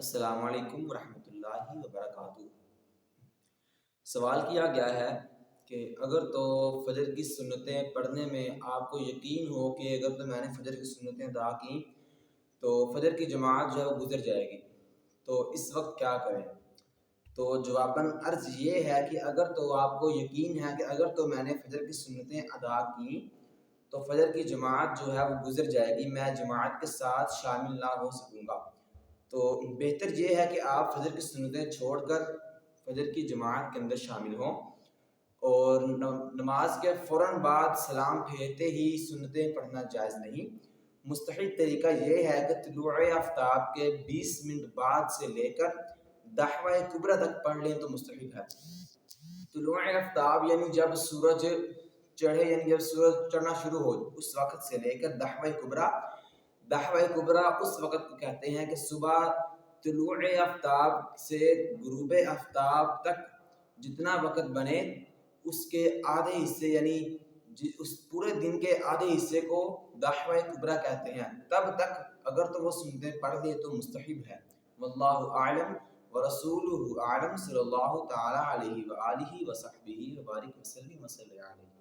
السلام علیکم ورحمۃ اللہ وبرکاتہ۔ سوال کیا گیا ہے کہ اگر تو فجر کی سنتیں پڑھنے میں آپ کو یقین ہو کہ اگر تو میں نے فجر کی سنتیں ادا کی تو فجر کی جماعت جو ہے وہ گزر جائے گی، تو اس وقت کیا کریں؟ تو جواباً عرض یہ ہے کہ اگر تو آپ کو یقین ہے کہ اگر تو میں نے فجر کی سنتیں ادا کی تو فجر کی جماعت جو ہے وہ گزر جائے گی، میں جماعت کے ساتھ شامل نہ ہو سکوں گا، تو بہتر یہ ہے کہ آپ فجر کی سنتیں چھوڑ کر فجر کی جماعت کے اندر شامل ہوں، اور نماز کے فوراً بعد سلام پھیرتے ہی سنتیں پڑھنا جائز نہیں۔ مستحب طریقہ یہ ہے کہ طلوع آفتاب کے 20 منٹ بعد سے لے کر دحوہ کبریٰ تک پڑھ لیں تو مستحب ہے۔ طلوع آفتاب یعنی جب سورج چڑھے، یعنی جب سورج چڑھنا شروع ہو اس وقت سے لے کر دحوہ کبریٰ اس وقت کو کہتے ہیں کہ صبح طلوع آفتاب سے غروب آفتاب تک جتنا وقت بنے اس کے آدھے حصے، یعنی اس پورے دن کے آدھے حصے کو دحوہ کبریٰ کہتے ہیں، تب تک اگر تو وہ سنتیں پڑھ لے تو مستحب ہے۔ واللہ اعلم ورسولہ اعلم، صلی اللہ تعالی علیہ وآلہ وصحبہ وبارک وسلم وصلی علیہ۔